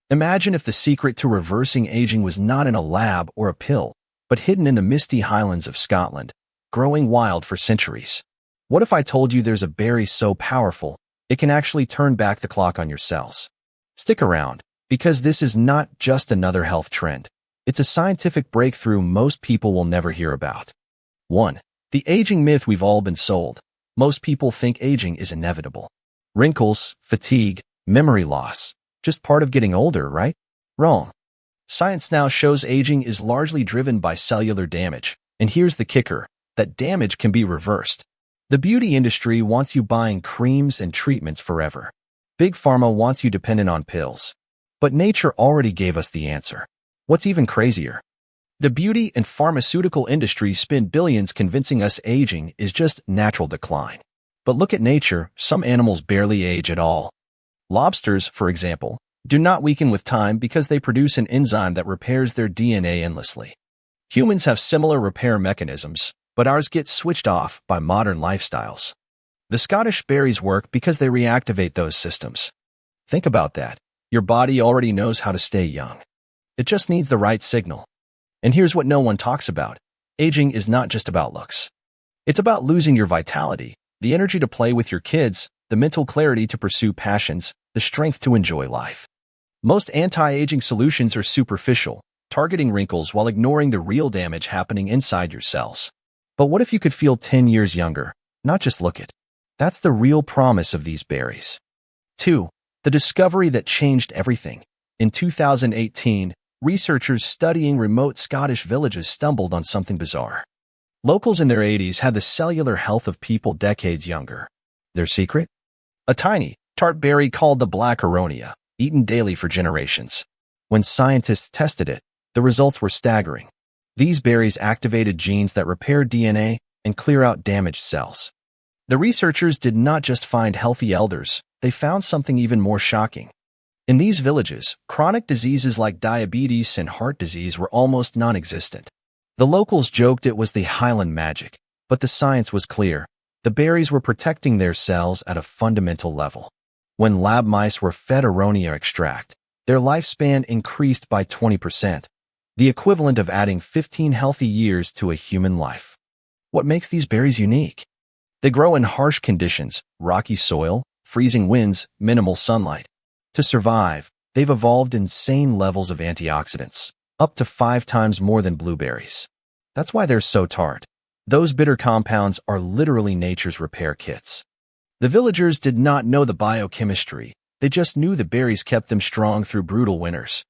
Imagine if the secret to reversing aging was not in a lab or a pill, but hidden in the misty Highlands of Scotland, growing wild for centuries. What if I told you there's a berry so powerful, it can actually turn back the clock on your cells? Stick around, because this is not just another health trend. It's a scientific breakthrough most people will never hear about. 1. The aging myth we've all been sold. Most people think aging is inevitable. Wrinkles, fatigue, memory loss. Just part of getting older, right? Wrong. Science now shows aging is largely driven by cellular damage. And here's the kicker, that damage can be reversed. The beauty industry wants you buying creams and treatments forever. Big Pharma wants you dependent on pills. But nature already gave us the answer. What's even crazier? The beauty and pharmaceutical industries spend billions convincing us aging is just natural decline. But look at nature, some animals barely age at all. Lobsters, for example, do not weaken with time because they produce an enzyme that repairs their DNA endlessly. Humans have similar repair mechanisms, but ours get switched off by modern lifestyles. The Scottish berries work because they reactivate those systems. Think about that. Your body already knows how to stay young. It just needs the right signal. And here's what no one talks about. Aging is not just about looks. It's about losing your vitality, the energy to play with your kids, the mental clarity to pursue passions, the strength to enjoy life. Most anti-aging solutions are superficial, targeting wrinkles while ignoring the real damage happening inside your cells. But what if you could feel 10 years younger, not just look it? That's the real promise of these berries. 2. The discovery that changed everything. In 2018, researchers studying remote Scottish villages stumbled on something bizarre. Locals in their 80s had the cellular health of people decades younger. Their secret? A tiny, tart berry called the black aronia, eaten daily for generations. When scientists tested it, the results were staggering. These berries activated genes that repair DNA and clear out damaged cells. The researchers did not just find healthy elders, they found something even more shocking. In these villages, chronic diseases like diabetes and heart disease were almost non-existent. The locals joked it was the Highland magic, but the science was clear. The berries were protecting their cells at a fundamental level. When lab mice were fed aronia extract, their lifespan increased by 20%, the equivalent of adding 15 healthy years to a human life. What makes these berries unique? They grow in harsh conditions, rocky soil, freezing winds, minimal sunlight. To survive, they've evolved insane levels of antioxidants, up to 5 times more than blueberries. That's why they're so tart. Those bitter compounds are literally nature's repair kits. The villagers did not know the biochemistry, they just knew the berries kept them strong through brutal winters.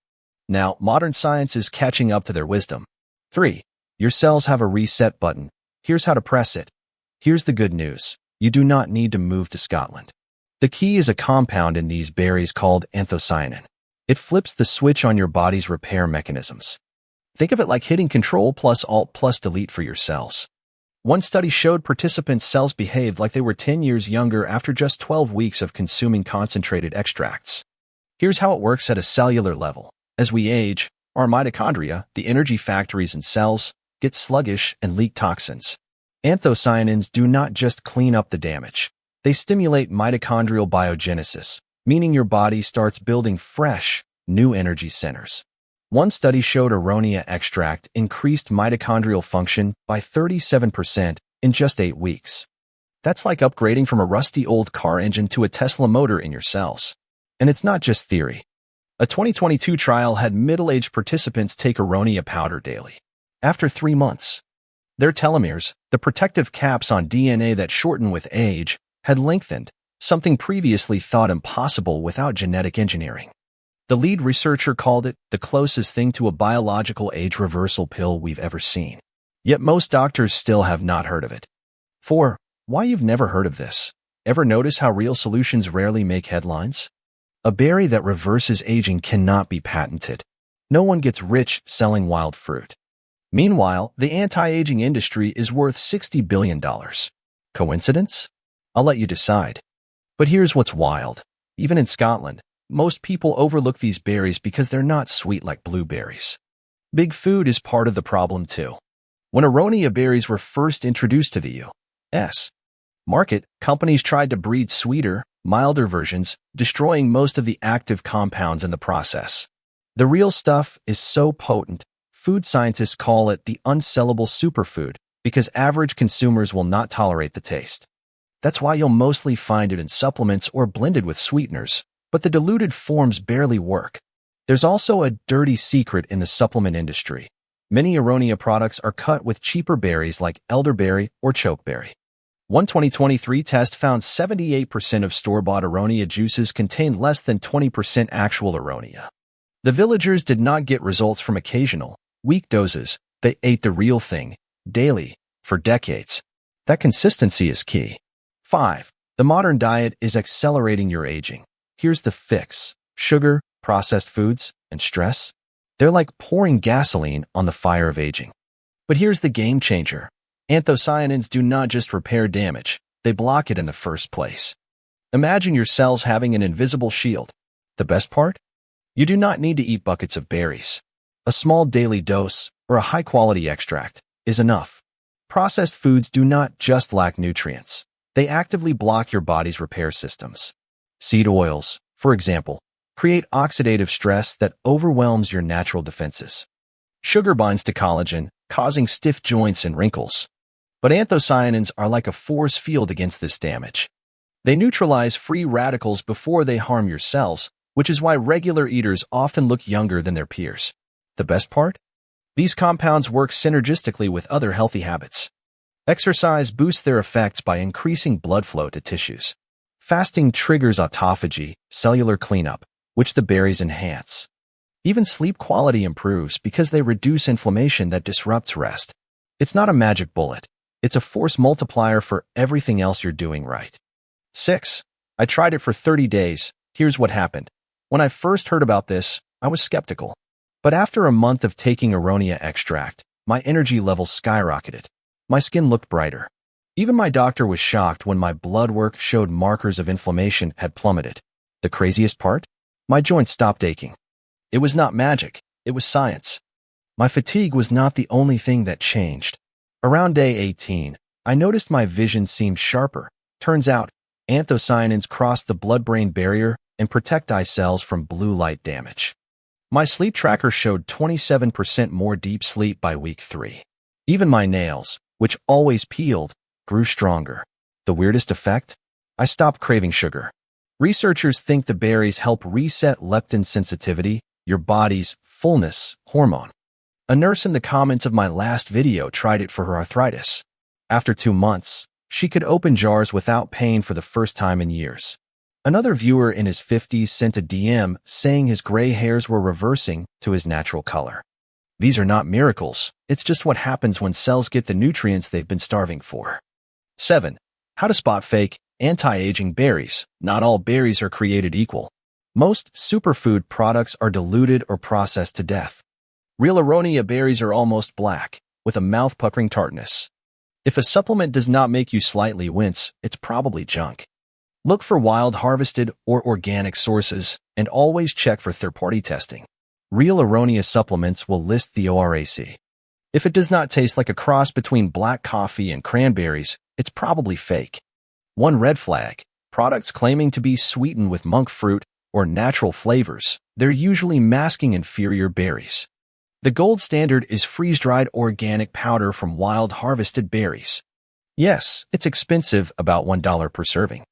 Now, modern science is catching up to their wisdom. 3. Your cells have a reset button. Here's how to press it. Here's the good news. You do not need to move to Scotland. The key is a compound in these berries called anthocyanin. It flips the switch on your body's repair mechanisms. Think of it like hitting Control plus Alt plus Delete for your cells. One study showed participants' cells behaved like they were 10 years younger after just 12 weeks of consuming concentrated extracts. Here's how it works at a cellular level. As we age, our mitochondria, the energy factories in cells, get sluggish and leak toxins. Anthocyanins do not just clean up the damage. They stimulate mitochondrial biogenesis, meaning your body starts building fresh, new energy centers. One study showed aronia extract increased mitochondrial function by 37% in just 8 weeks. That's like upgrading from a rusty old car engine to a Tesla motor in your cells. And it's not just theory. A 2022 trial had middle-aged participants take aronia powder daily. After 3 months, their telomeres, the protective caps on DNA that shorten with age, had lengthened, something previously thought impossible without genetic engineering. The lead researcher called it the closest thing to a biological age reversal pill we've ever seen. Yet most doctors still have not heard of it. 4. Why you've never heard of this? Ever notice how real solutions rarely make headlines? A berry that reverses aging cannot be patented. No one gets rich selling wild fruit. Meanwhile, the anti-aging industry is worth $60 billion. Coincidence? I'll let you decide. But here's what's wild. Even in Scotland, most people overlook these berries because they're not sweet like blueberries. Big food is part of the problem too. When aronia berries were first introduced to the U.S. market, companies tried to breed sweeter, milder versions, destroying most of the active compounds in the process. The real stuff is so potent, food scientists call it the unsellable superfood because average consumers will not tolerate the taste. That's why you'll mostly find it in supplements or blended with sweeteners, but the diluted forms barely work. There's also a dirty secret in the supplement industry. Many Aronia products are cut with cheaper berries like elderberry or chokeberry. One 2023 test found 78% of store-bought Aronia juices contained less than 20% actual Aronia. The villagers did not get results from occasional, weak doses. They ate the real thing, daily, for decades. That consistency is key. 5. The modern diet is accelerating your aging. Here's the fix. Sugar, processed foods, and stress. They're like pouring gasoline on the fire of aging. But here's the game changer. Anthocyanins do not just repair damage, they block it in the first place. Imagine your cells having an invisible shield. The best part? You do not need to eat buckets of berries. A small daily dose, or a high-quality extract, is enough. Processed foods do not just lack nutrients. They actively block your body's repair systems. Seed oils, for example, create oxidative stress that overwhelms your natural defenses. Sugar binds to collagen, causing stiff joints and wrinkles. But anthocyanins are like a force field against this damage. They neutralize free radicals before they harm your cells, which is why regular eaters often look younger than their peers. The best part? These compounds work synergistically with other healthy habits. Exercise boosts their effects by increasing blood flow to tissues. Fasting triggers autophagy, cellular cleanup, which the berries enhance. Even sleep quality improves because they reduce inflammation that disrupts rest. It's not a magic bullet. It's a force multiplier for everything else you're doing right. 6. I tried it for 30 days. Here's what happened. When I first heard about this, I was skeptical. But after a month of taking Aronia extract, my energy levels skyrocketed. My skin looked brighter. Even my doctor was shocked when my blood work showed markers of inflammation had plummeted. The craziest part? My joints stopped aching. It was not magic, it was science. My fatigue was not the only thing that changed. Around day 18, I noticed my vision seemed sharper. Turns out, anthocyanins cross the blood-brain barrier and protect eye cells from blue light damage. My sleep tracker showed 27% more deep sleep by week 3. Even my nails, which always peeled, grew stronger. The weirdest effect? I stopped craving sugar. Researchers think the berries help reset leptin sensitivity, your body's fullness hormone. A nurse in the comments of my last video tried it for her arthritis. After 2 months, she could open jars without pain for the first time in years. Another viewer in his 50s sent a DM saying his gray hairs were reversing to his natural color. These are not miracles, it's just what happens when cells get the nutrients they've been starving for. 7. How to spot fake, anti-aging berries. Not all berries are created equal. Most superfood products are diluted or processed to death. Real Aronia berries are almost black, with a mouth-puckering tartness. If a supplement does not make you slightly wince, it's probably junk. Look for wild harvested or organic sources, and always check for third-party testing. Real Aronia supplements will list the ORAC. If it does not taste like a cross between black coffee and cranberries, it's probably fake. One red flag, products claiming to be sweetened with monk fruit or natural flavors, they're usually masking inferior berries. The gold standard is freeze-dried organic powder from wild harvested berries. Yes, it's expensive, about $1 per serving.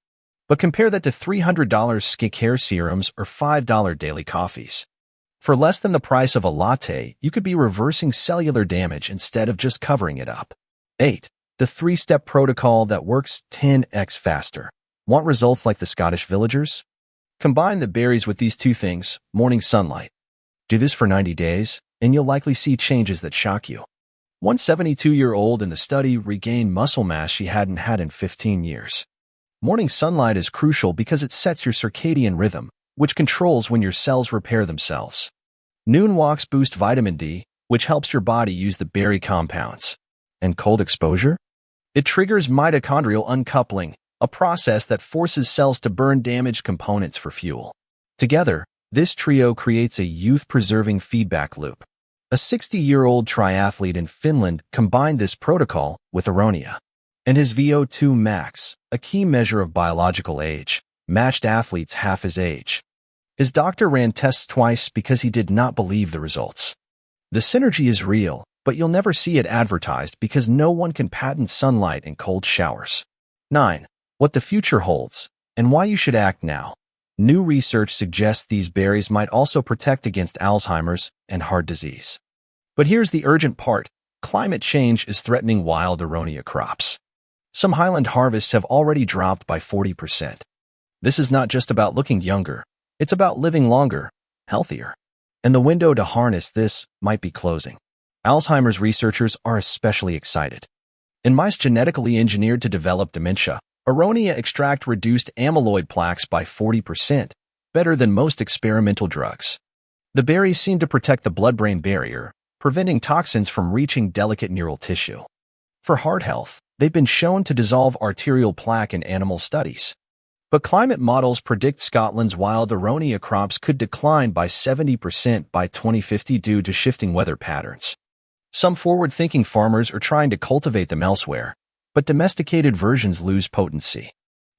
But compare that to $300 skincare serums or $5 daily coffees. For less than the price of a latte, you could be reversing cellular damage instead of just covering it up. 8. The 3-step protocol that works 10x faster. Want results like the Scottish villagers? Combine the berries with these 2 things, morning sunlight. Do this for 90 days, and you'll likely see changes that shock you. One 72-year-old in the study regained muscle mass she hadn't had in 15 years. Morning sunlight is crucial because it sets your circadian rhythm, which controls when your cells repair themselves. Noon walks boost vitamin D, which helps your body use the berry compounds. And cold exposure? It triggers mitochondrial uncoupling, a process that forces cells to burn damaged components for fuel. Together, this trio creates a youth-preserving feedback loop. A 60-year-old triathlete in Finland combined this protocol with Aronia. And his VO2 max, a key measure of biological age, matched athletes half his age. His doctor ran tests twice because he did not believe the results. The synergy is real, but you'll never see it advertised because no one can patent sunlight and cold showers. 9. What the future holds, and why you should act now. New research suggests these berries might also protect against Alzheimer's and heart disease. But here's the urgent part. Climate change is threatening wild aronia crops. Some Highland harvests have already dropped by 40%. This is not just about looking younger. It's about living longer, healthier. And the window to harness this might be closing. Alzheimer's researchers are especially excited. In mice genetically engineered to develop dementia, aronia extract reduced amyloid plaques by 40%, better than most experimental drugs. The berries seem to protect the blood-brain barrier, preventing toxins from reaching delicate neural tissue. For heart health, they've been shown to dissolve arterial plaque in animal studies. But climate models predict Scotland's wild aronia crops could decline by 70% by 2050 due to shifting weather patterns. Some forward-thinking farmers are trying to cultivate them elsewhere, but domesticated versions lose potency.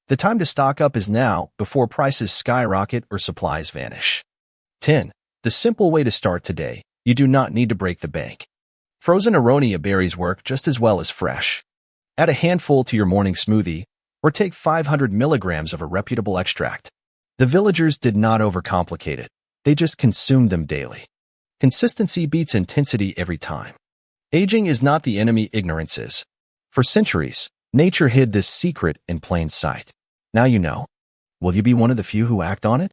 The time to stock up is now, before prices skyrocket or supplies vanish. 10. The simple way to start today. You do not need to break the bank. Frozen aronia berries work just as well as fresh. Add a handful to your morning smoothie, or take 500 milligrams of a reputable extract. The villagers did not overcomplicate it. They just consumed them daily. Consistency beats intensity every time. Aging is not the enemy, ignorance is. For centuries, nature hid this secret in plain sight. Now you know. Will you be one of the few who act on it?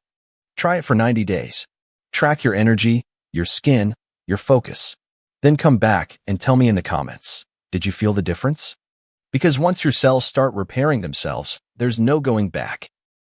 Try it for 90 days. Track your energy, your skin, your focus. Then come back and tell me in the comments, did you feel the difference? Because once your cells start repairing themselves, there's no going back.